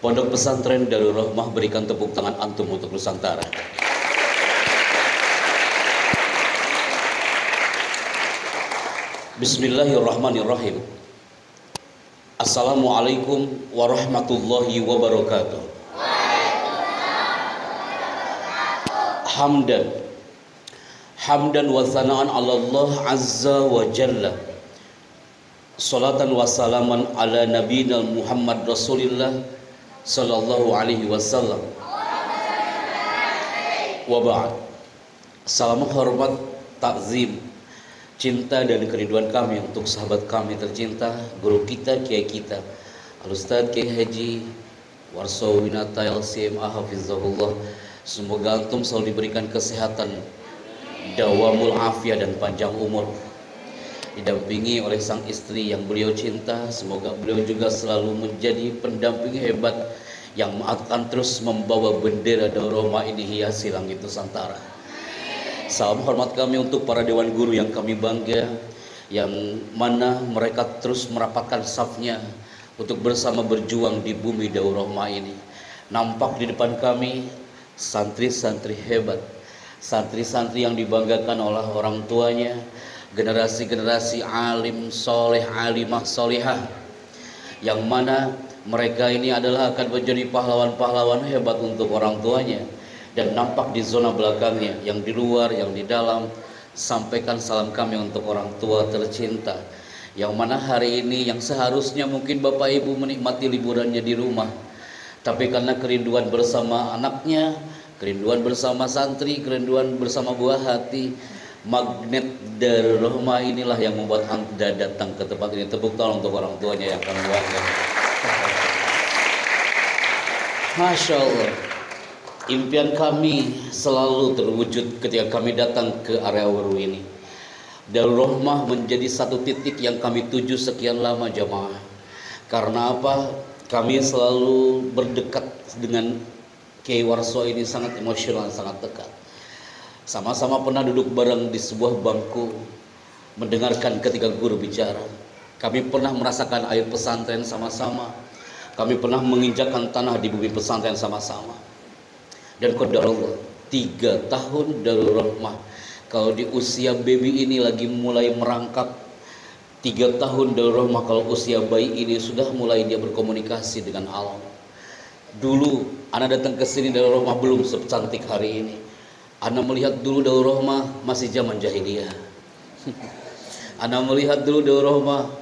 Pondok Pesantren Darul Rahmah, berikan tepuk tangan antum untuk Nusantara. Bismillahirrahmanirrahim. Assalamualaikum warahmatullahi wabarakatuh. Hamdan wa thana'an 'ala Allah azza wa jalla. Salatan wa salaman ala nabiyina Muhammad Rasulillah sallallahu alaihi wasallam. Wa ba'd. Salam hormat, takzim, cinta dan kerinduan kami untuk sahabat kami tercinta, guru kita, kiai kita, Al-Ustaz Kiai Haji Warso Winata LCMA hafizahullah. Semoga antum selalu diberikan kesehatan, dawamul afiyah dan panjang umur, didampingi oleh sang istri yang beliau cinta. Semoga beliau juga selalu menjadi pendamping hebat yang akan terus membawa bendera Darul Rahmah ini hiasi langit Nusantara. Salam hormat kami untuk para dewan guru yang kami bangga, yang mana mereka terus merapatkan safnya untuk bersama berjuang di bumi Darul Rahmah ini. Nampak di depan kami santri-santri hebat, santri-santri yang dibanggakan oleh orang tuanya, generasi-generasi alim soleh, alimah solehah, yang mana mereka ini adalah akan menjadi pahlawan-pahlawan hebat untuk orang tuanya. Dan nampak di zona belakangnya, yang di luar, yang di dalam, sampaikan salam kami untuk orang tua tercinta, yang mana hari ini yang seharusnya mungkin bapak ibu menikmati liburannya di rumah, tapi karena kerinduan bersama anaknya, kerinduan bersama santri, kerinduan bersama buah hati, magnet Darul Rahmah inilah yang membuat anda datang ke tempat ini. Tepuk tangan untuk orang tuanya yang kami bangga. Masya Allah, impian kami selalu terwujud ketika kami datang ke area baru ini. Darul Rahmah menjadi satu titik yang kami tuju sekian lama jamaah. Karena apa? Kami selalu berdekat dengan Kiai Warso ini, sangat emosional, sangat dekat. Sama-sama pernah duduk bareng di sebuah bangku, mendengarkan ketika guru bicara. Kami pernah merasakan air pesantren sama-sama. Kami pernah menginjakkan tanah di bumi pesantren sama-sama. Dan qadarullah, 3 tahun Darul Rahmah. Kalau di usia baby ini lagi mulai merangkak, 3 tahun Darul Rahmah kalau usia bayi ini sudah mulai dia berkomunikasi dengan alam. Dulu anak datang ke sini Darul Rahmah belum secantik hari ini. Ana melihat dulu Darul Rahmah masih zaman jahiliyah. Ana melihat dulu Darul Rahmah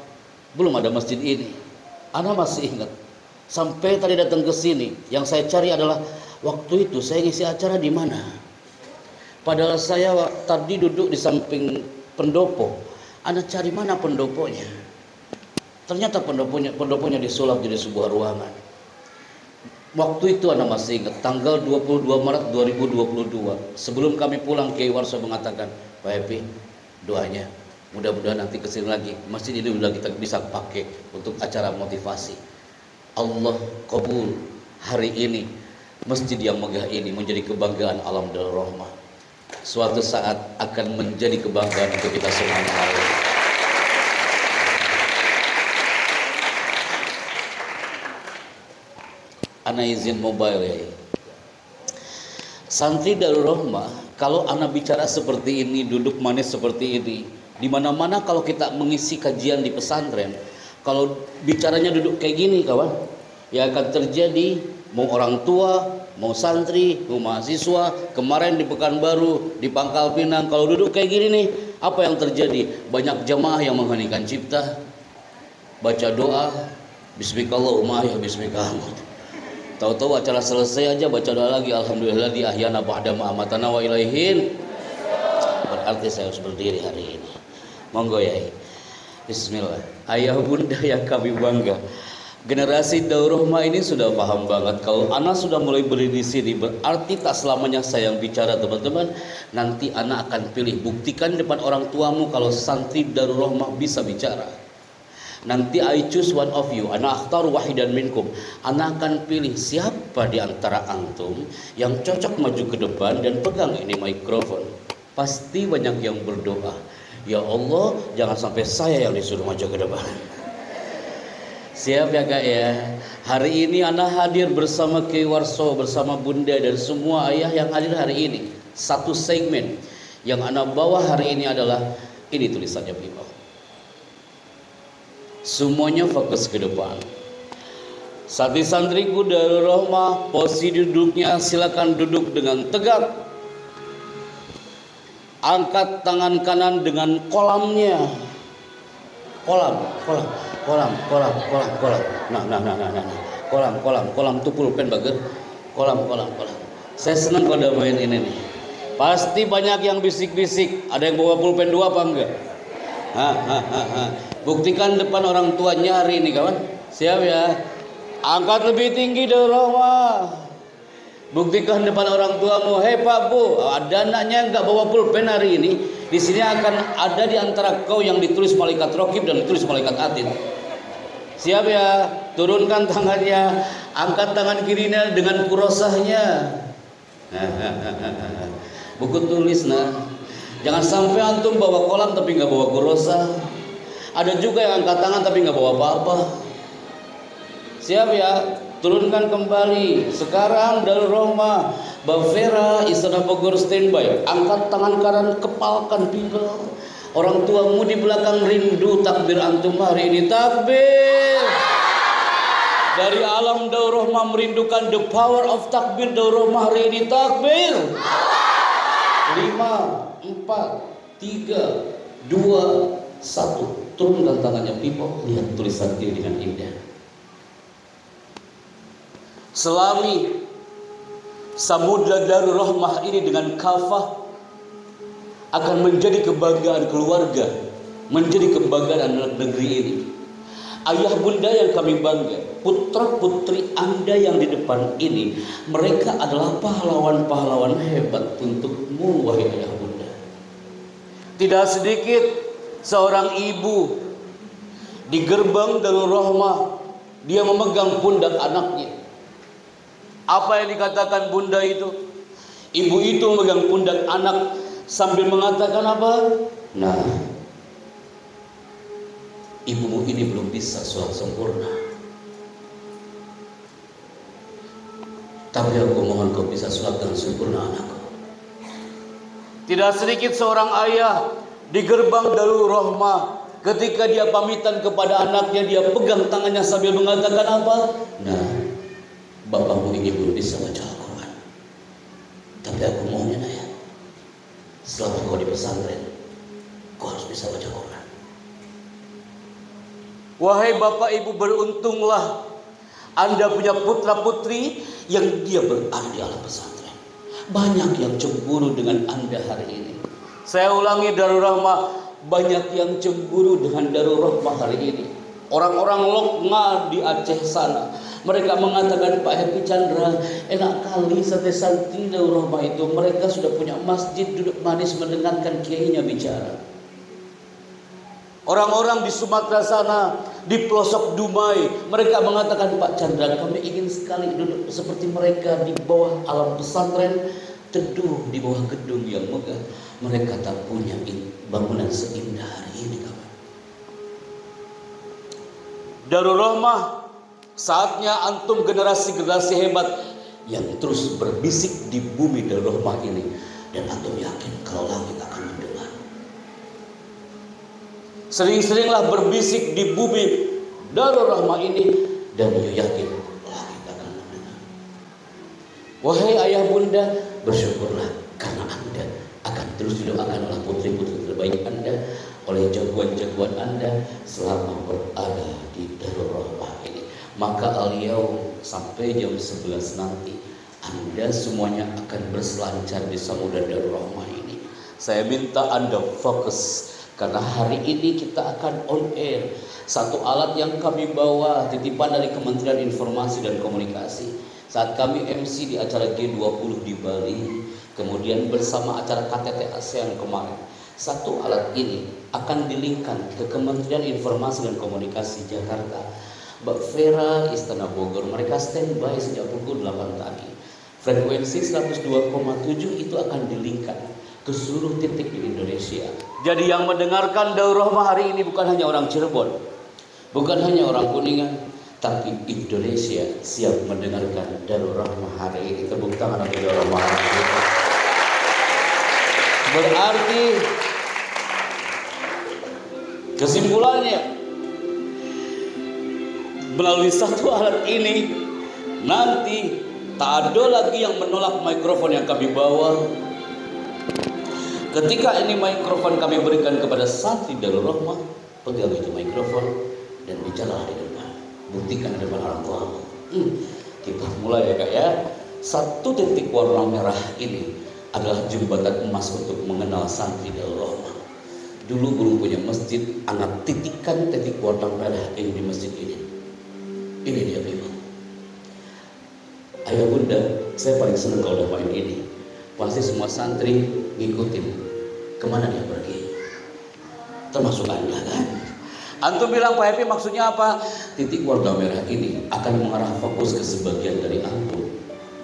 belum ada masjid ini. Ana masih ingat. Sampai tadi datang ke sini, yang saya cari adalah waktu itu saya ngisi acara di mana. Padahal saya tadi duduk di samping pendopo. Ana cari mana pendoponya. Ternyata pendoponya disulap jadi sebuah ruangan. Waktu itu Anda masih ingat, tanggal 22 Maret 2022, sebelum kami pulang, Kiai Warso mengatakan, Pak Happy, doanya mudah-mudahan nanti kesini lagi masjid ini udah kita bisa pakai untuk acara motivasi. Allah kabul, hari ini masjid yang megah ini menjadi kebanggaan alam Darul Rahmah. Suatu saat akan menjadi kebanggaan untuk kita semuanya. Ana izin mobile ya. Santri Darul Rahmah, kalau ana bicara seperti ini, duduk manis seperti ini, di mana-mana kalau kita mengisi kajian di pesantren, kalau bicaranya duduk kayak gini kawan, ya akan terjadi mau orang tua, mau santri, mau mahasiswa. Kemarin di Pekanbaru, di Pangkal Pinang, kalau duduk kayak gini nih, apa yang terjadi? Banyak jamaah yang mengheningkan cipta, baca doa, bismikallahumma ya bismikallahumma. Tahu-tahu acara selesai aja baca doa lagi, alhamdulillah di ahyana ba'da ma amatana wa ilaihin. Berarti saya harus berdiri hari ini. Monggo ya. Bismillah. Ayah bunda yang kami bangga, generasi Darul Rahmah ini sudah paham banget. Kalau anak sudah mulai berdiri di sini, berarti tak selamanya saya yang bicara teman-teman. Nanti anak akan pilih, buktikan depan orang tuamu kalau santri Darul Rahmah bisa bicara. Nanti I choose one of you, ana akhtar wahidan minkum. Ana akan pilih siapa di antara antum yang cocok maju ke depan dan pegang ini mikrofon. Pasti banyak yang berdoa, ya Allah jangan sampai saya yang disuruh maju ke depan. Siap ya Kak ya. Hari ini anak hadir bersama Ki Warso, bersama Bunda dan semua ayah yang hadir hari ini. Satu segmen yang anak bawa hari ini adalah ini tulisannya people. Semuanya fokus ke depan. Santri-santriku Darul Rahmah, posisi duduknya silakan duduk dengan tegak. Angkat tangan kanan dengan kolamnya. Kolam. Nah. Kolam tuh pulpen bager. Kolam. Saya senang kalau udah main ini nih. Pasti banyak yang bisik-bisik. Ada yang bawa pulpen 2 apa enggak? Buktikan depan orang tuanya hari ini kawan. Siap ya. Angkat lebih tinggi Darul Rahmah. Buktikan depan orang tuamu, hei Pak Bu, ada anaknya nggak bawa pulpen hari ini. Di sini akan ada di antara kau yang ditulis malaikat Raqib dan ditulis malaikat Atid. Siap ya? Turunkan tangannya, angkat tangan kirinya dengan kurosahnya. Buku tulis nah. Jangan sampai antum bawa kolam tapi nggak bawa kurosah. Ada juga yang angkat tangan tapi nggak bawa apa-apa. Siap ya? Turunkan kembali. Sekarang Darul Rahmah, Mbak Vera, Istana Bogor standby. Angkat tangan kanan, kepalkan pinggul. Orang tuamu di belakang rindu takbir antum hari ini. Takbir. Dari alam Darul Rahmah merindukan the power of takbir Darul Rahmah hari ini. Takbir. 5, 4, 3, 2, 1. Turunkan tangannya people. Lihat tulisan ini dengan indah. Selami samudra Darul Rahmah ini dengan kafah akan menjadi kebanggaan keluarga, menjadi kebanggaan anak negeri ini. Ayah bunda yang kami bangga, putra putri Anda yang di depan ini, mereka adalah pahlawan-pahlawan hebat untukmu wahai ayah bunda. Tidak sedikit seorang ibu di gerbang Darul Rahmah, dia memegang pundak anaknya. Apa yang dikatakan bunda itu? Ibu itu memegang pundak anak sambil mengatakan apa? Nah, ibumu ini belum bisa sholat sempurna. Tapi aku mohon kau bisa sholat dengan sempurna anakku. Tidak sedikit seorang ayah di gerbang Darul Rahmah, ketika dia pamitan kepada anaknya, dia pegang tangannya sambil mengatakan apa? Nah, bapakmu ini belum bisa baca Al-Quran. Tapi aku mohonnya ya, selama kau di pesantren, kau harus bisa baca Quran. Wahai bapak ibu, beruntunglah Anda punya putra putri yang dia berada di alam pesantren. Banyak yang cemburu dengan Anda hari ini. Saya ulangi Darul Rahmah, banyak yang cemburu dengan Darul Rahmah hari ini. Orang-orang Lokma di Aceh sana, mereka mengatakan, Pak Happy Chandra, enak kali santri-santri Darul Rahmah itu, mereka sudah punya masjid, duduk manis mendengarkan kiainya bicara. Orang-orang di Sumatera sana, di pelosok Dumai, mereka mengatakan, Pak Chandra, kami ingin sekali duduk seperti mereka di bawah alam pesantren, teduh di bawah gedung yang megah. Mereka tak punya bangunan seindah hari ini, kawan. Darul Rahmah, saatnya antum generasi-generasi hebat yang terus berbisik di bumi Darul Rahmah ini, dan antum yakin kalau langit akan mendengar. Sering-seringlah berbisik di bumi Darul Rahmah ini, dan you yakin langit akan mendengar. Wahai ayah bunda, bersyukurlah karena Anda akan terus didoakan oleh putri-putri terbaik Anda, oleh jagoan-jagoan Anda selama berada di Darul Rahmah ini. Maka al-yaum sampai jam 11 nanti Anda semuanya akan berselancar di samudra Darul Rahmah ini. Saya minta Anda fokus, karena hari ini kita akan on air. Satu alat yang kami bawa titipan dari Kementerian Informasi dan Komunikasi saat kami MC di acara G20 di Bali, kemudian bersama acara KTT ASEAN kemarin. Satu alat ini akan dilingkan ke Kementerian Informasi dan Komunikasi Jakarta. Mbak Vera, Istana Bogor, mereka standby sejak pukul 8 tadi. Frekuensi 102,7 itu akan dilingkan ke seluruh titik di Indonesia. Jadi yang mendengarkan Darul Rahmah hari ini bukan hanya orang Cirebon, bukan hanya orang Kuningan, Tapi Indonesia siap mendengarkan Darul Rahmah hari ini. Tepuk tangan untuk Darul Rahmah. Berarti kesimpulannya, melalui satu alat ini nanti tak ada lagi yang menolak mikrofon yang kami bawa. Ketika ini mikrofon kami berikan kepada santri Darul Rahmah, pegang itu mikrofon dan bicara di depan. Buktikan di depan orang tua. Kita mulai ya Kak ya. Satu titik warna merah ini adalah jembatan emas untuk mengenal santri Darul Rahmah. Dulu belum punya masjid, anak titikkan titik warna merah ini di masjid ini. Ini dia memang. Ayah bunda, saya paling senang kalau udah main ini. Pasti semua santri ngikutin kemana dia pergi. Termasuk Anda kan? Antum bilang Pak Happy maksudnya apa? Titik warna merah ini akan mengarah fokus ke sebagian dari antum.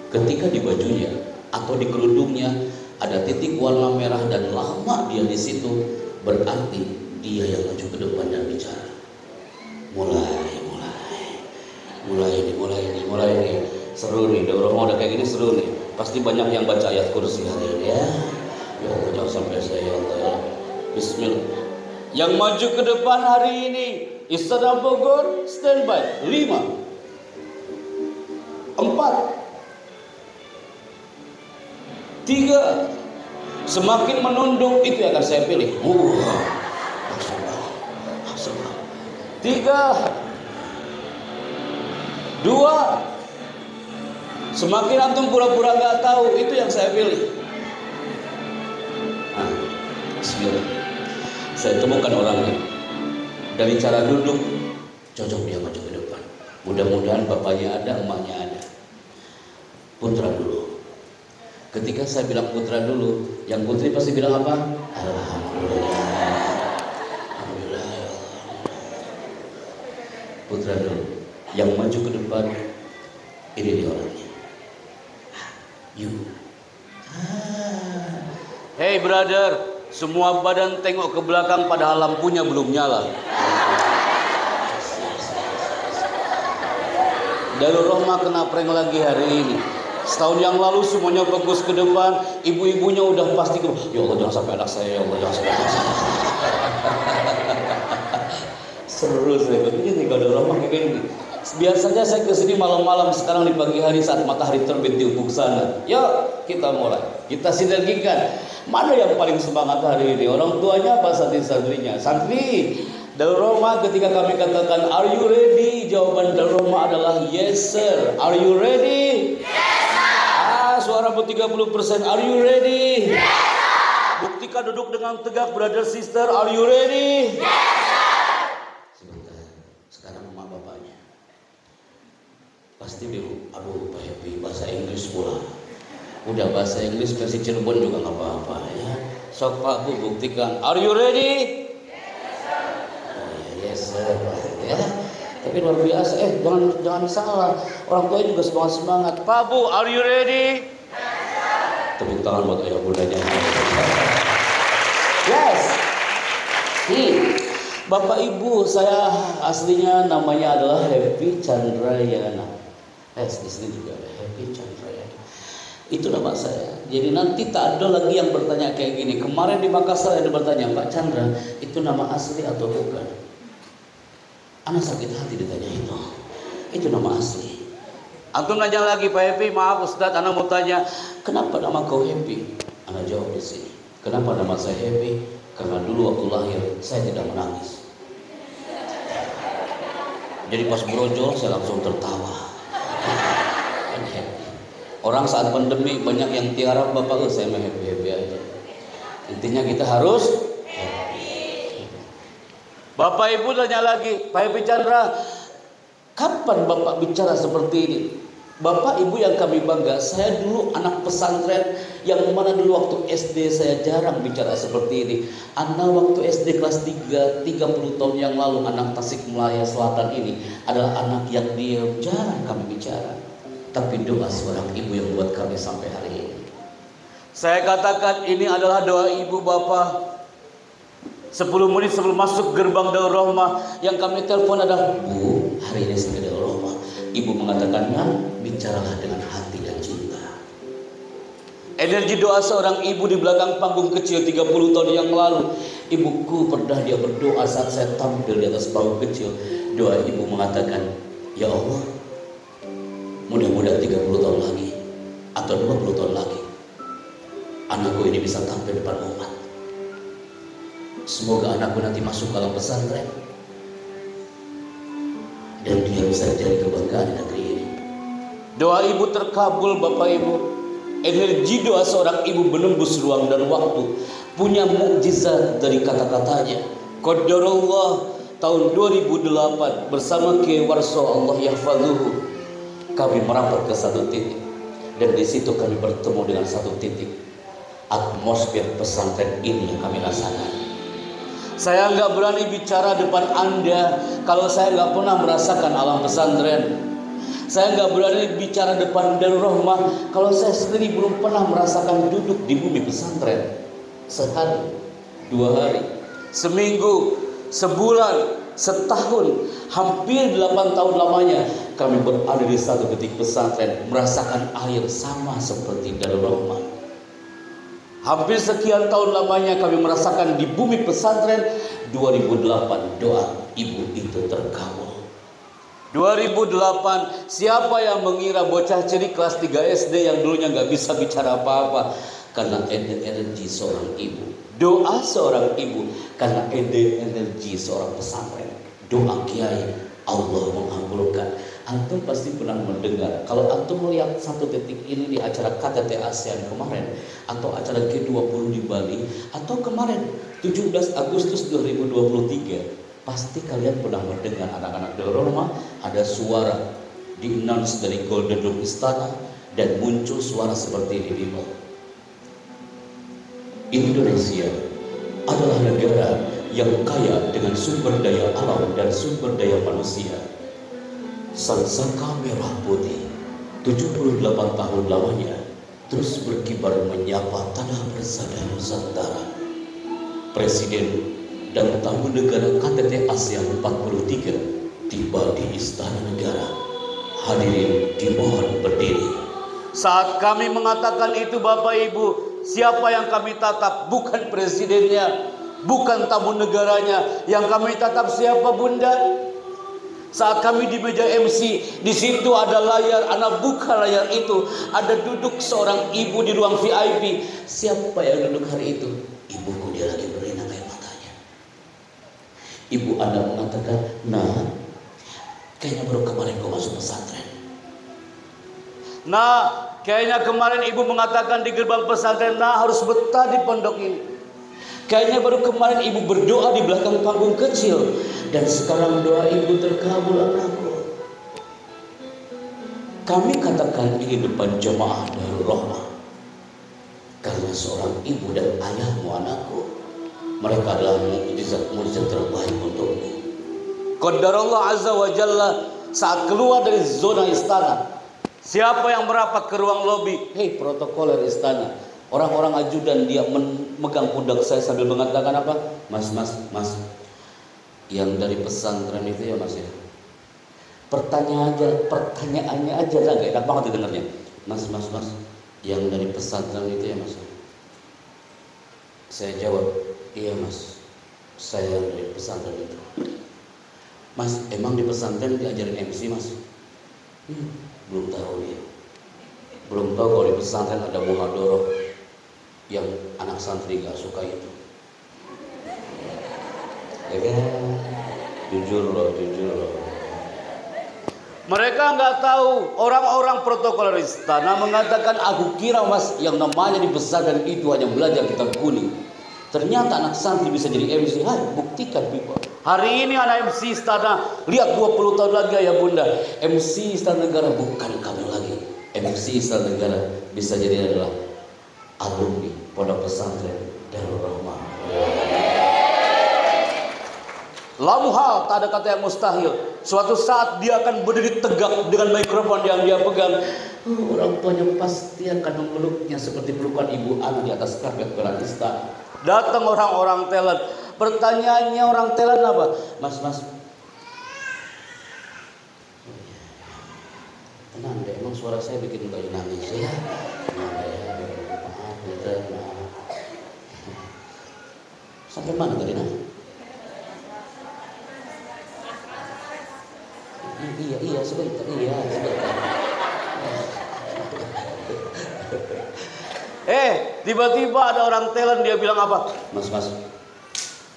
Ketika di bajunya atau di kerudungnya ada titik warna merah dan lama dia di situ, berarti dia yang maju ke depan dan bicara. Mulai ini. Seru nih, Darul Rahmah udah kayak gini seru nih. Pasti banyak yang baca ayat kursi hari ini ya. Ya Allah, jangan sampai saya Allah. Bismillah. Yang maju ke depan hari ini Istana Bogor, standby 5 4 3. Semakin menunduk itu yang akan saya pilih. 3 2. Semakin antum pura-pura nggak tahu, itu yang saya pilih. Bismillah. Saya temukan orangnya. Dari cara duduk cocok dia maju ke depan. Mudah-mudahan bapaknya ada, emaknya ada. Putra dulu. Ketika saya bilang putra dulu, yang putri pasti bilang apa? Alhamdulillah. Alhamdulillah. Putra dulu. Yang maju ke depan, ini dia orangnya. You. Hey brother, semua badan tengok ke belakang padahal lampunya belum nyala. Darul Rahmah kena prank lagi hari ini. Setahun yang lalu semuanya bagus ke depan, ibu-ibunya udah pasti ke, ya Allah jangan sampai anak saya, ya Allah jangan sampai anak saya. Seru saya begini kalau Darul Rahmah kayak gini. Biasanya saya kesini malam-malam, sekarang di pagi hari saat matahari terbit di ufuk sana. Yuk kita mulai, kita sinergikan. Mana yang paling semangat hari ini? Orang tuanya apa santri-santrinya? Santri Darul Rahmah ketika kami katakan are you ready? Jawaban Darul Rahmah adalah yes sir. Are you ready? Yes sir. Suara 30%. Are you ready? Yes sir. Buktikan duduk dengan tegak brother sister. Are you ready? Yes sir. Sebentar. Sekarang emak bapaknya pasti bilang, aduh Pak Happy bahasa Inggris pula. Udah bahasa Inggris versi Cirebon juga nggak apa-apa ya. Sok Pak Bu buktikan. Are you ready? Yes sir. Ya. Tapi luar biasa. Jangan salah. Orang tua juga semangat. Pak Bu, are you ready? Tepuk tangan buat ayah bundanya. Yes. Bapak Ibu, saya aslinya namanya adalah Happy Chandrayana. Di sini juga ada Happy Chandrayana. Itu nama saya. Jadi nanti tak ada lagi yang bertanya kayak gini. Kemarin di Makassar ada bertanya, Pak Chandra, itu nama asli atau bukan? Anak sakit hati ditanya itu. Itu nama asli. Antum nanya lagi, Pak Happy, maaf Ustaz, anak mau tanya, kenapa nama kau Happy? Anak jawab di sini. Kenapa nama saya Happy? Karena dulu waktu lahir saya tidak menangis. Jadi pas brojol saya langsung tertawa. Orang saat pandemi banyak yang tiarap bapak, saya mah happy aja. Intinya kita harus happy. Bapak Ibu tanya lagi, Pak Happy Chandra, kapan Bapak bicara seperti ini? Bapak Ibu yang kami bangga, saya dulu anak pesantren yang mana dulu waktu SD saya jarang bicara seperti ini. Anak waktu SD kelas 3, 30 tahun yang lalu, anak Tasikmalaya Selatan ini adalah anak yang diam, jarang kami bicara. Tapi doa seorang ibu yang buat kami sampai hari ini. Saya katakan ini adalah doa ibu bapak. 10 menit sebelum masuk gerbang Darul Rahmah yang kami telepon adalah, Bu, hari ini saya ke Darul Ibu mengatakan, nah, bicaralah dengan hati dan cinta. Energi doa seorang ibu di belakang panggung kecil 30 tahun yang lalu. Ibuku pernah dia berdoa saat saya tampil di atas panggung kecil. Doa ibu mengatakan, ya Allah, mudah-mudahan 30 tahun lagi atau 20 tahun lagi anakku ini bisa tampil depan umat. Semoga anakku nanti masuk dalam pesantren dan dia bisa jadi kebanggaan negeri ini. Doa ibu terkabul Bapak Ibu. Energi doa seorang ibu menembus ruang dan waktu. Punya mukjizat dari kata-katanya. Qadarullah tahun 2008 bersama Kiai Warso Allah Yahfazuhu. Kami merapat ke satu titik. Dan di situ kami bertemu dengan satu titik. Atmosfer pesantren ini yang kami rasakan. Saya nggak berani bicara depan Anda kalau saya nggak pernah merasakan alam pesantren. Saya nggak berani bicara depan Darul Rahmah kalau saya sendiri belum pernah merasakan duduk di bumi pesantren. Sehari, 2 hari, seminggu, sebulan, setahun, hampir 8 tahun lamanya kami berada di satu titik pesantren, merasakan air sama seperti Darul Rahmah. Hampir sekian tahun lamanya kami merasakan di bumi pesantren. 2008 doa ibu itu terkabul. 2008, siapa yang mengira bocah cilik kelas 3 SD yang dulunya nggak bisa bicara apa-apa karena energi seorang ibu, doa seorang ibu, karena energi seorang pesantren, doa kiai, Allah mengabulkan. Antum pasti pernah mendengar, kalau antum melihat satu titik ini di acara KTT ASEAN kemarin atau acara G20 di Bali atau kemarin 17 Agustus 2023, pasti kalian pernah mendengar anak-anak Darul Rahmah ada suara di-announce dari Golden Dome Istana dan muncul suara seperti ini di bawah. Indonesia adalah negara yang kaya dengan sumber daya alam dan sumber daya manusia. Sangsaka merah putih 78 tahun lamanya terus berkibar menyapa tanah bersada Nusantara. Presiden dan tamu negara KTT ASEAN 43 tiba di Istana Negara. Hadirin dimohon berdiri. Saat kami mengatakan itu Bapak Ibu, siapa yang kami tatap? Bukan presidennya, bukan tamu negaranya. Yang kami tatap siapa Bunda? Saat kami di meja MC, di situ ada layar, anak buka layar itu, ada duduk seorang ibu di ruang VIP. Siapa yang duduk hari itu? Ibuku, dia lagi berinang air matanya. Ibu Anda mengatakan, nah, kayaknya baru kemarin kau masuk pesantren. Nah, kayaknya kemarin ibu mengatakan di gerbang pesantren, nah harus betah di pondok ini. Kayaknya baru kemarin ibu berdoa di belakang panggung kecil. Dan sekarang doa ibu terkabul anakku. Kami katakan ini depan jemaah Darul Rahmah. Karena seorang ibu dan ayahmu anakku, mereka adalah mukjizat terbaik untukmu. Qadarullah Azza wa Jalla saat keluar dari zona istana. Siapa yang merapat ke ruang lobi? Hei protokoler istana. Orang-orang ajudan dia memegang pundak saya sambil mengatakan apa? Mas. Yang dari pesantren itu ya mas ya. Pertanyaannya aja lah, gak enak banget didengarnya. Mas. Yang dari pesantren itu ya mas. Saya jawab, iya mas. Saya dari pesantren itu. Mas, emang di pesantren diajarin MC mas? Belum tahu dia. Belum tahu kalau di pesantren ada muhadharah yang anak santri gak suka itu. Ya kan? Jujur loh. Mereka nggak tahu. Orang-orang protokoler istana mengatakan, aku kira mas yang namanya di pesantren itu hanya belajar kitab kuning. Ternyata anak santri bisa jadi MC. Hai, buktikan people. Hari ini anak MC istana, lihat 20 tahun lagi ya bunda, MC Istana Negara bukan kami lagi. MC Istana Negara bisa jadi adalah alumni pondok pesantren Darul Rahmah. La muhal, tak ada kata yang mustahil. Suatu saat dia akan berdiri tegak dengan mikrofon yang dia pegang. Orang tuanya pasti akan memeluknya seperti pelukan ibu anak di atas karpet merah istana. Datang orang-orang talent. Pertanyaannya orang talent apa? Mas. Tenang deh, emang suara saya bikin bayi nangis ya. Tenang deh, maaf, tenang. Sampai mana tadi nah? Iya sebentar. Tiba-tiba ada orang talent, dia bilang apa? Mas,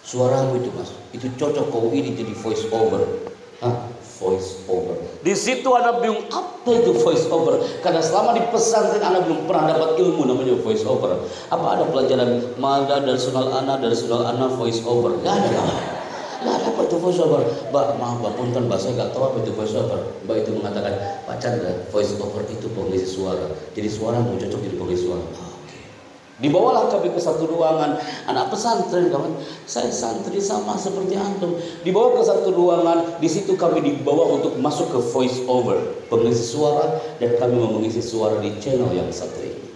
suaramu itu mas, itu cocok kau ini jadi voice over. Hah? Voice over. Di situ anak bingung apa itu voice over, karena selama di pesantren anak belum pernah dapat ilmu namanya voice over. Apa ada pelajaran mada dari sunal anak voice over? Gak ada. Apa itu voice over? Mbak, maaf mbak, punten mbak, saya gak tahu apa itu voice over. Mbak itu mengatakan, Pak Chandra, voice over itu pengisi suara. Jadi suara mau cocok jadi pengisi suara. Dibawalah kami ke satu ruangan, anak pesantren kawan, saya santri sama seperti antum. Dibawa ke satu ruangan, di situ kami dibawa untuk masuk ke voice over, pengisi suara, dan kami mau mengisi suara di channel yang satu ini.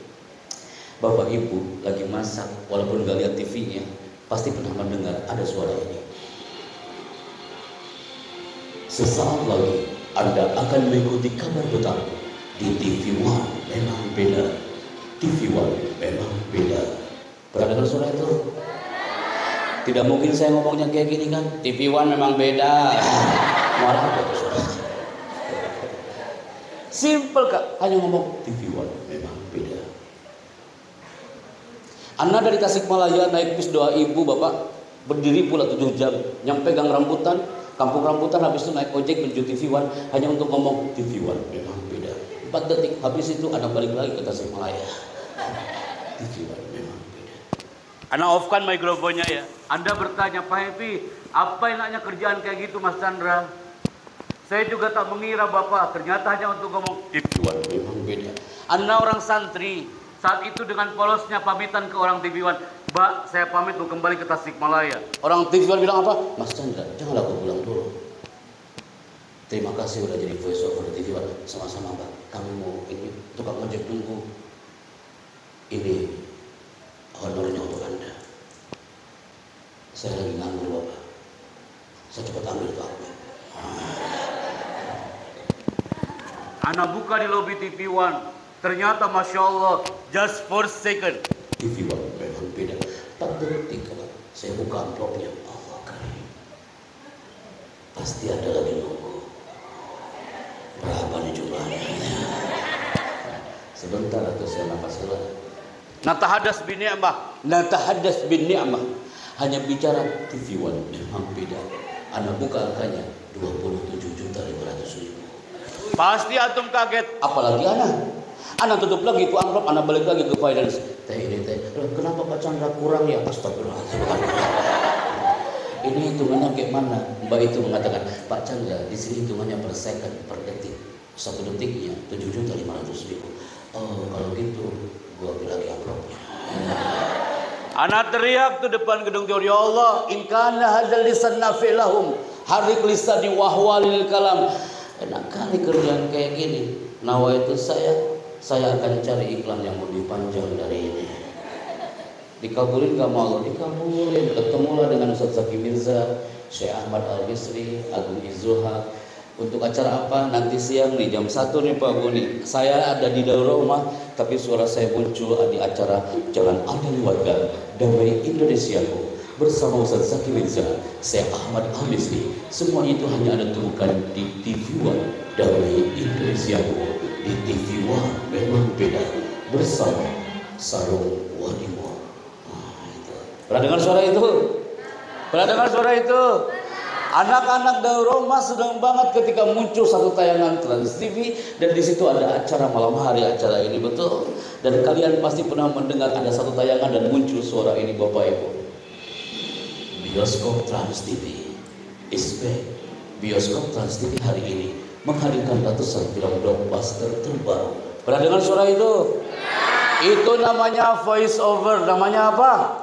Bapak Ibu lagi masak, walaupun gak lihat TV-nya, pasti pernah mendengar ada suara ini. Sesaat lagi Anda akan mengikuti kabar petang di TV One. Memang beda. TV One memang beda. Pernah dengar suara itu? Tidak mungkin saya ngomongnya kayak gini kan? TV One memang beda. Malah apa itu suara? Simple kak, hanya ngomong TV One memang beda. Anda dari Tasikmalaya naik bis doa ibu bapak, berdiri pula 7 jam, nyampe Gang Rambutan, Kampung Rambutan, habis itu naik ojek menuju TV One hanya untuk ngomong TV One memang beda. 4 detik, habis itu Anda balik lagi ke Tasikmalaya. TV One memang beda. Anda offkan mikrofonnya ya. Anda bertanya, Pak Happy, apa enaknya kerjaan kayak gitu Mas Chandra? Saya juga tak mengira Bapak, ternyata hanya untuk ngomong TV One memang beda. Anda orang santri, saat itu dengan polosnya pamitan ke orang TV One, Mbak, saya pamit mau kembali ke Tasikmalaya. Orang TV One bilang apa? Mas Chandra, janganlah kau pulang dulu. Terima kasih udah jadi voice over TV One. Sama-sama Mbak, kami mau ini tukang ojek tunggu. Ini honornya untuk Anda. Saya lagi nganggur Bapak. Saya cepat ambil itu aku. Anak buka di lobby TV One. Ternyata Masya Allah, just for second. TV One memang beda. 4 detik kawan. Saya buka amplopnya. Allah karim. Pasti ada lagi nunggu. Berapa nih jumlahnya? Sebentar atau saya nafas ulang. Natahadas bin ni'mah. Hanya bicara TV One memang beda. Anak buka angkanya 27.500.000. Pasti antum kaget. Apalagi anak tutup lagi itu amplop, anak balik lagi ke finance. Teh. Kenapa Pak Chandra kurang ya? Astagfirullahaladzim. Ini hitungannya kayak mana? Mbak itu mengatakan, Pak Chandra di sini hitungannya per second, per detik. 1 detiknya 7.500.000. Oh kalau gitu gua ambil lagi amplopnya. Anak teriak tuh depan gedung teori, ya Allah, in kana hadzal lisan nafilahum harik lisani wahwalil kalam. Enak kali kerjaan kayak gini. Nawa itu saya akan cari iklan yang lebih panjang dari ini. Dikabulin gak mau? Dikabulin. Ketemulah dengan Ustaz Zaki Mirza, Syekh Ahmad Al-Bisri, Agung Izuhak. Untuk acara apa? Nanti siang nih jam 1 nih Pak Buni. Saya ada di dalam rumah, tapi suara saya muncul di acara Jangan Ada Lewatkan Damai Indonesiaku bersama Ustaz Zaki Mirza, Syekh Ahmad Al-Bisri. Semua itu hanya Anda temukan di TV One Damai Indonesiaku. Di TV One memang beda bersama Sarung Wadimor. Pernah dengar suara itu? Pernah dengar suara itu? Anak-anak dari rumah sedang banget ketika muncul satu tayangan Trans TV dan di situ ada acara malam hari acara ini betul. Dan kalian pasti pernah mendengar ada satu tayangan dan muncul suara ini Bapak Ibu. Bioskop Trans TV is back. Bioskop Trans TV hari ini menghadirkan ratusan film blockbuster terbaru. Pernah dengar suara itu? Itu namanya voice over. Namanya apa?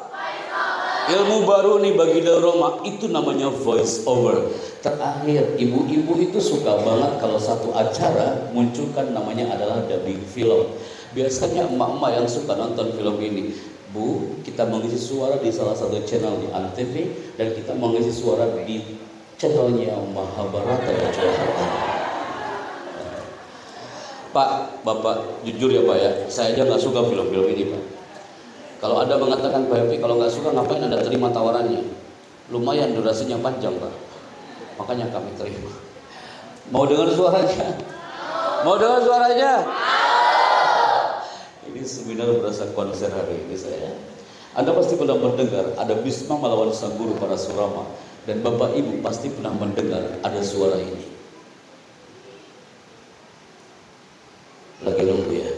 Ilmu baru nih bagi Roma, itu namanya voice over. Terakhir, ibu-ibu itu suka banget kalau satu acara munculkan namanya adalah dubbing film. Biasanya emak-emak yang suka nonton film ini, Bu, kita mengisi suara di salah satu channel di Antv dan kita mengisi suara di channelnya Mahabharata. Pak, Bapak, jujur ya Pak ya, saya aja nggak suka film-film ini Pak. Kalau Anda mengatakan Pak Happy, kalau nggak suka ngapain Anda terima tawarannya? Lumayan durasinya panjang Pak. Makanya kami terima. Mau dengar suaranya? Mau dengar suaranya? Ini seminar berasa konser hari ini saya. Anda pasti pernah mendengar ada Bisma melawan sang guru Parasurama. Dan Bapak Ibu pasti pernah mendengar ada suara ini. Lagi nunggu ya.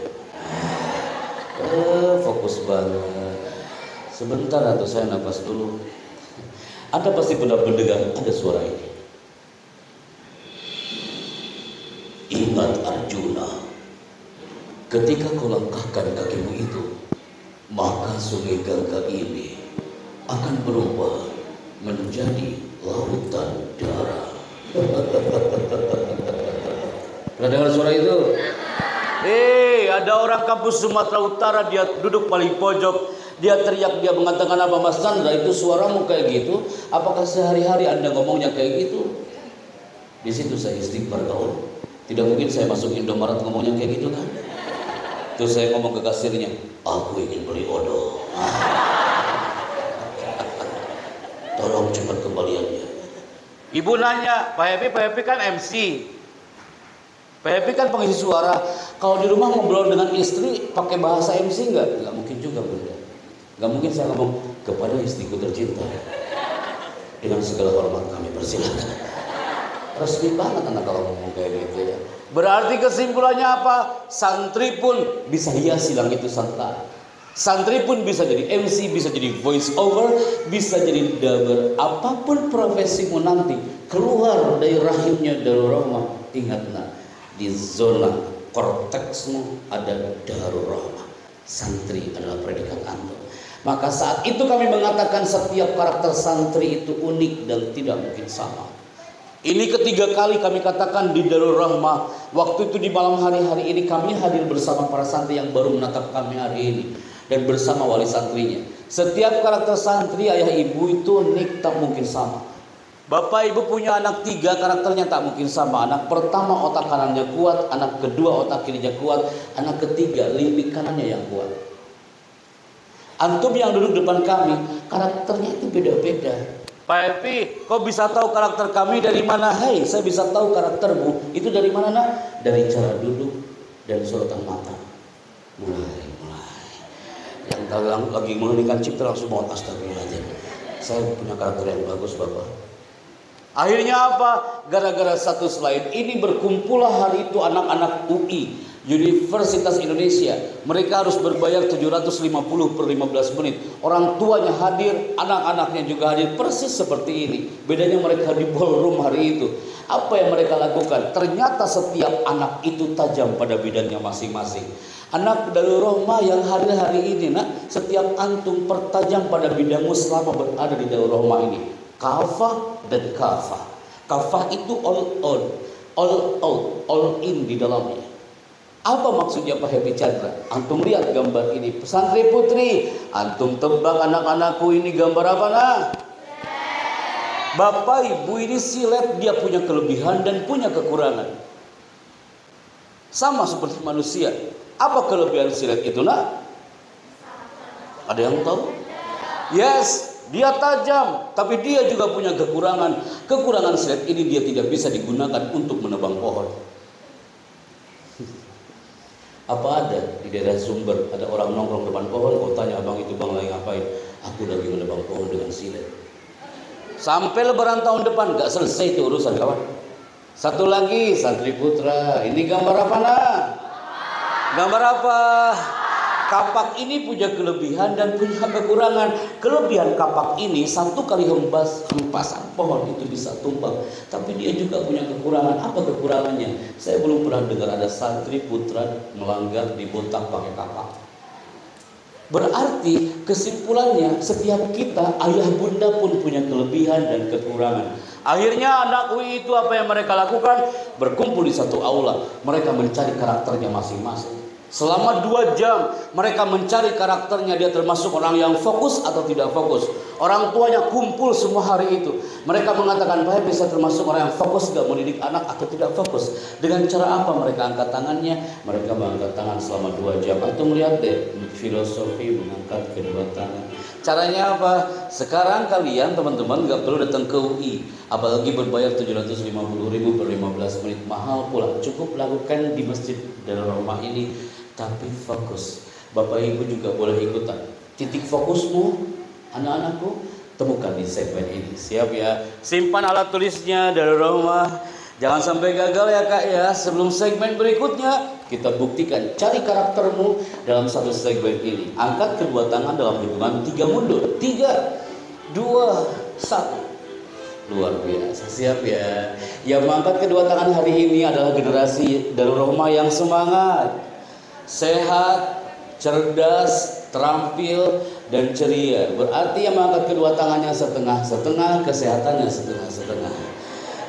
Fokus banget. Sebentar atau saya napas dulu. Anda pasti pernah mendengar ada suara ini. Ingat Arjuna, ketika kau langkahkan kakimu itu, maka sungai Gangga ini akan berubah menjadi lautan darah. Pernah dengar suara itu? Ada orang kampus Sumatera Utara, dia duduk paling pojok, dia teriak, dia mengatakan apa, Mas Chandra, itu suaramu kayak gitu? Apakah sehari-hari Anda ngomongnya kayak gitu? Di situ saya istighfar kawan. Tidak mungkin saya masuk Indomaret ngomongnya kayak gitu kan? Terus saya ngomong ke kasirnya, aku ingin beli odol. Tolong cepat kembaliannya. Ibu nanya, Pak Happy kan MC. Pak Happy kan pengisi suara. Kalau di rumah ngobrol dengan istri pakai bahasa MC enggak? Enggak mungkin juga Bunda. Enggak mungkin saya ngomong kepada istriku tercinta. Dengan segala hormat kami persilakan. Resmi banget anak kalau ngomong kayak gitu ya. Berarti kesimpulannya apa? Santri pun bisa hiasi langit itu santri. Santri pun bisa jadi MC, bisa jadi voice over, bisa jadi dubber. Apapun profesimu nanti, keluar dari rahimnya Darul Rahmah. Ingat nak, di zona korteksmu ada Darul Rahmah. Santri adalah predikat antum. Maka saat itu kami mengatakan setiap karakter santri itu unik dan tidak mungkin sama. Ini ketiga kali kami katakan di Darul Rahmah. Waktu itu di malam hari ini kami hadir bersama para santri yang baru menatap kami hari ini. Dan bersama wali santrinya. Setiap karakter santri ayah ibu itu unik, tak mungkin sama. Bapak ibu punya anak 3, karakternya tak mungkin sama. Anak pertama otak kanannya kuat, anak kedua otak kirinya kuat, anak ketiga limbik kanannya yang kuat. Antum yang duduk depan kami, karakternya itu beda-beda. Pak Happy, kau bisa tahu karakter kami dari mana? Hai, saya bisa tahu karaktermu. Itu dari mana nak? Dari cara duduk dan sorotan mata. Mulai. Yang lagi mengeningkan cipta langsung mau astagfirullahaladzim. Saya punya karakter yang bagus Bapak. Akhirnya apa? Gara-gara satu slide ini berkumpullah hari itu anak-anak UI Universitas Indonesia. Mereka harus berbayar 750 per 15 menit. Orang tuanya hadir, anak-anaknya juga hadir, persis seperti ini. Bedanya mereka di ballroom hari itu. Apa yang mereka lakukan? Ternyata setiap anak itu tajam pada bidangnya masing-masing. Anak Darul Rahmah yang hari-hari ini nak, setiap antum pertajam pada bidangmu selama berada di Darul Rahmah ini. Kafah dan kafah. Kafah itu all out, all in di dalamnya. Apa maksudnya Pak Happy Chandra? Antum lihat gambar ini, pesantren putri. Antum tebak anak-anakku ini gambar apa nah? Bapak ibu ini silet, dia punya kelebihan dan punya kekurangan. Sama seperti manusia. Apa kelebihan silet itu nak? Ada yang tahu? Yes, dia tajam, tapi dia juga punya kekurangan. Kekurangan silet ini dia tidak bisa digunakan untuk menebang pohon. Apa ada di daerah Sumber ada orang nongkrong depan pohon, kau tanya abang itu bang lagi ngapain? Aku lagi menebang pohon dengan silet. Sampai lebaran tahun depan gak selesai itu urusan kawan. Satu lagi santri putra, ini gambar apa nah? Gambar apa? Kapak ini punya kelebihan dan punya kekurangan. Kelebihan kapak ini satu kali hempasan pohon itu bisa tumbang. Tapi dia juga punya kekurangan. Apa kekurangannya? Saya belum pernah dengar ada santri putra melanggar di botak pakai kapak. Berarti kesimpulannya setiap kita ayah bunda pun punya kelebihan dan kekurangan. Akhirnya anak UI itu apa yang mereka lakukan? Berkumpul di satu aula. Mereka mencari karakternya masing-masing. Selama 2 jam mereka mencari karakternya, dia termasuk orang yang fokus atau tidak fokus. Orang tuanya kumpul semua hari itu. Mereka mengatakan, Pak bisa termasuk orang yang fokus gak mendidik anak atau tidak fokus. Dengan cara apa mereka angkat tangannya? Mereka mengangkat tangan selama 2 jam. Antum lihat deh filosofi mengangkat kedua tangan. Caranya apa? Sekarang kalian teman-teman gak perlu datang ke UI, apalagi berbayar 750.000 per 15 menit, mahal pula. Cukup lakukan di Masjid Darul Rahmah ini. Tapi fokus. Bapak Ibu juga boleh ikutan. Titik fokusmu, anak-anakku, temukan di segmen ini. Siap ya? Simpan alat tulisnya dari rumah. Jangan sampai gagal ya Kak ya. Sebelum segmen berikutnya, kita buktikan. Cari karaktermu dalam satu segmen ini. Angkat kedua tangan dalam hitungan 3 mundur. 3, 2, 1. Luar biasa. Siap ya? Yang mengangkat kedua tangan hari ini adalah generasi Darul Rahmah yang semangat, sehat, cerdas, terampil, dan ceria. Berarti yang mengangkat kedua tangannya setengah-setengah, kesehatannya setengah-setengah.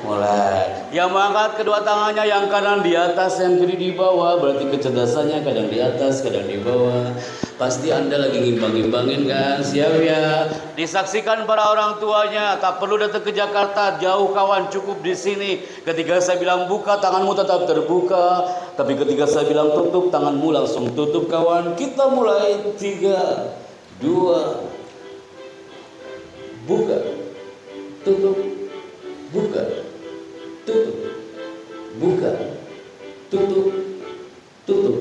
Mulai. Yang mengangkat kedua tangannya yang kanan di atas, yang kiri di bawah. Berarti kecerdasannya kadang di atas, kadang di bawah. Pasti Anda lagi ngimbang-ngimbangin kan? Siap ya? Disaksikan para orang tuanya. Tak perlu datang ke Jakarta, jauh kawan, cukup di sini. Ketika saya bilang buka, tanganmu tetap terbuka. Tapi ketika saya bilang tutup, tanganmu langsung tutup kawan. Kita mulai 3, 2, buka, tutup, buka, tutup, buka, tutup, tutup.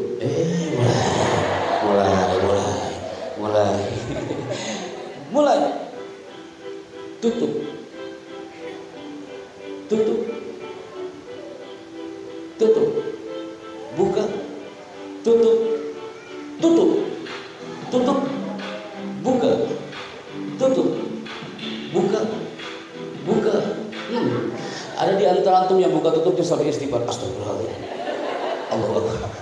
Mulai, tutup, tutup, tutup, buka, tutup, tutup, tutup, buka, tutup, buka, buka. Ada di antara antum yang buka tutup itu sampai istighfar. Astagfirullahaladzim. Allahu Akbar.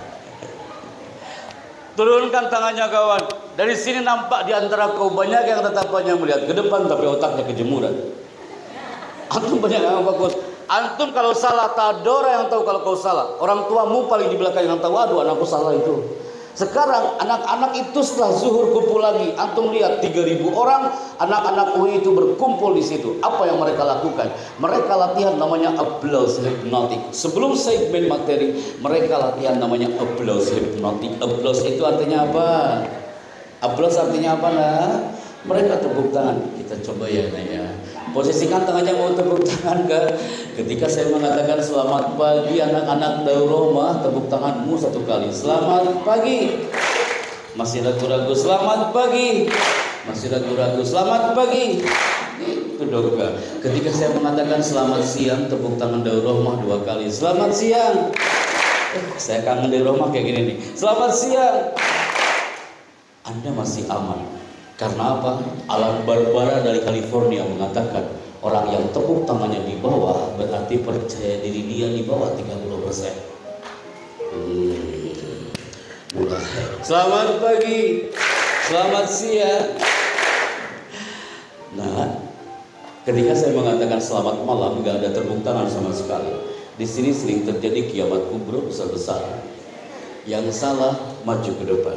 Turunkan tangannya kawan. Dari sini nampak di antara kau banyak yang tatapannya melihat ke depan tapi otaknya kejemuran. Antum banyak yang bagus. Antum kalau salah, tak ada orang yang tahu kalau kau salah. Orang tuamu paling di belakang yang tahu, aduh anakku salah itu. Sekarang anak-anak itu setelah zuhur kumpul lagi. Antum lihat 3.000 orang anak-anak UI itu berkumpul di situ. Apa yang mereka lakukan? Mereka latihan namanya applause hypnotic. Sebelum segmen materi, mereka latihan namanya applause hypnotic. Applause itu artinya apa? Applause artinya apa nah? Mereka tepuk tangan. Kita coba ya nah ya. Posisikan tangannya mau tepuk tangan ke. Ketika saya mengatakan selamat pagi anak-anak Darul Rahmah, tepuk tanganmu 1 kali. Selamat pagi. Masih ragu-ragu, selamat pagi. Masih ragu-ragu, selamat pagi. Itu doa. Ketika saya mengatakan selamat siang, tepuk tangan Darul Rahmah 2 kali. Selamat siang. Saya kangen Darul Rahmah kayak gini nih. Selamat siang. Anda masih aman. Karena apa? Alan Barbara dari California mengatakan orang yang tepuk tangannya di bawah berarti percaya diri dia di bawah 30%. Mulai. Selamat pagi, selamat siang. Nah, ketika saya mengatakan selamat malam, nggak ada tepuk tangan sama sekali. Di sini sering terjadi kiamat kubro besar-besar. Yang salah maju ke depan.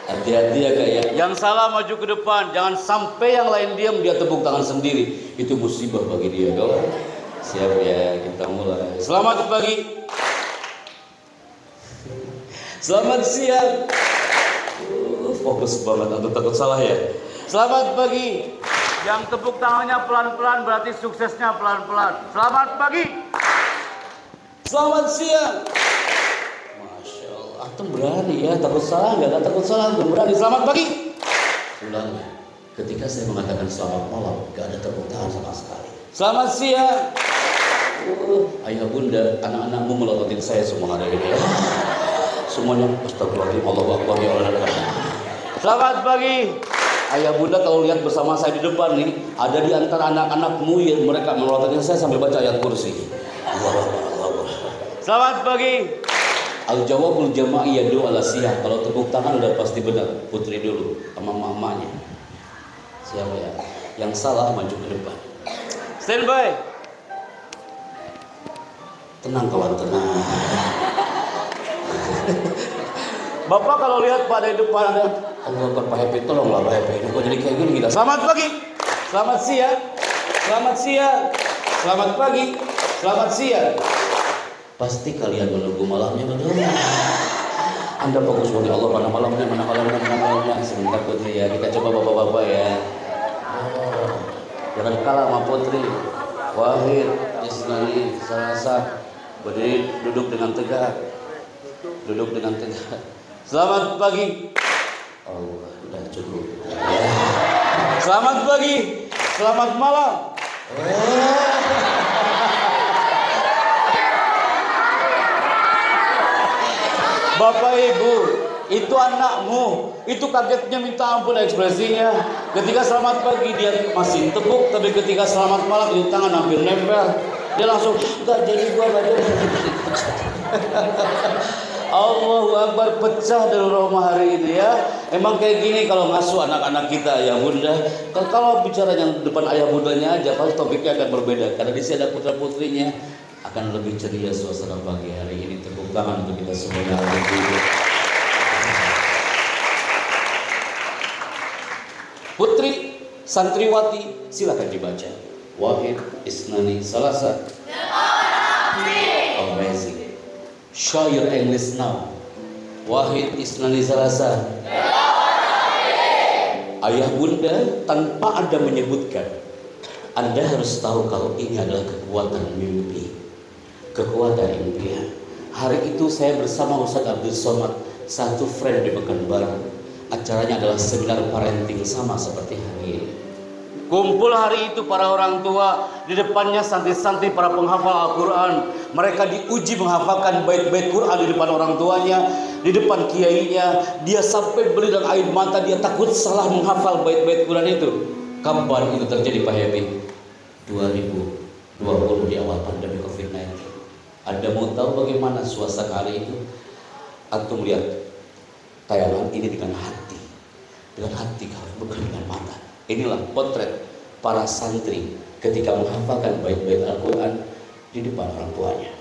Hati-hati ya Kak ya. Yang salah maju ke depan. Jangan sampai yang lain diam, dia tepuk tangan sendiri. Itu musibah bagi dia kawan. Siap ya, kita mulai. Selamat pagi. Selamat siang. Fokus banget, atau takut salah ya. Selamat pagi. Yang tepuk tangannya pelan-pelan berarti suksesnya pelan-pelan. Selamat pagi. Selamat siang. Antum berani ya, takut salah nggak takut salah, antum berani. Selamat pagi. Ulang. Ketika saya mengatakan selamat malam, nggak ada tepuk tangan sama sekali. Selamat siang. Ayah bunda, anak-anakmu melototin saya semua ada ini. Semuanya astagfirullahaladzim, Allahu Akbar ya Allah. Selamat pagi. Ayah bunda kalau lihat bersama saya di depan nih, ada di antara anak-anakmu yang mereka melototin saya sambil baca ayat kursi. Allahu Akbar. Selamat pagi. Al-jawabul jama'i yadu ala siyah. Kalau tepuk tangan udah pasti benar. Putri dulu sama mamanya. Siapa ya? Yang salah maju ke depan. Stand by. Tenang kawan, tenang. Bapak kalau lihat pada depan ada, Allah Pak Happy, tolonglah Pak Happy, ini kok jadi kayak gini kita. Selamat pagi, selamat siang, selamat siang, selamat pagi, selamat siang. Pasti kalian menunggu malamnya betul. Anda fokus bagi Allah, mana malamnya, mana malamnya, mana malamnya. Sebentar Putri ya, kita coba bapak-bapak ya. Jangan kalah sama Putri. Wahid, Isnani, Salasa. Berdiri, duduk dengan tegak. Duduk dengan tegak. Selamat pagi. Allah, udah cukup. Ya. Selamat pagi, selamat malam. Bapak Ibu, itu anakmu, itu kagetnya minta ampun ekspresinya. Ketika selamat pagi dia masih tepuk, tapi ketika selamat malam itu tangan hampir nempel. Dia langsung, enggak jadi gua baca. Allahu Akbar, pecah dari rumah hari ini ya. Emang kayak gini kalau ngasuh anak-anak kita ya bunda. Kalau bicara yang depan ayah bundanya aja, pasti topiknya akan berbeda. Karena di sini ada putra putrinya, akan lebih ceria suasana pagi hari ini. Tepuk tangan untuk kita semuanya. Putri santriwati silakan dibaca. Wahid, Isnani, Salasa. Amazing. Show your English now. Wahid, Isnani, Salasa. Ayah bunda tanpa Anda menyebutkan, Anda harus tahu kalau ini adalah kekuatan mimpi, kekuatan impian. Hari itu saya bersama Ustaz Abdul Somad, satu friend di Pekanbaru. Acaranya adalah seminar parenting sama seperti hari ini. Kumpul hari itu para orang tua, di depannya santri-santri para penghafal Al-Quran. Mereka diuji menghafalkan bait-bait Quran di depan orang tuanya, di depan kiainya. Dia sampai berlinang air mata, dia takut salah menghafal bait-bait Quran itu. Kapan itu terjadi Pak Happy? 2020 di awal pandemi COVID-19. Anda mau tahu bagaimana suasana hari itu? Antum lihat tayangan ini dengan hati, bukan dengan mata. Inilah potret para santri ketika menghafalkan bait-bait Al-Quran di depan orang tuanya.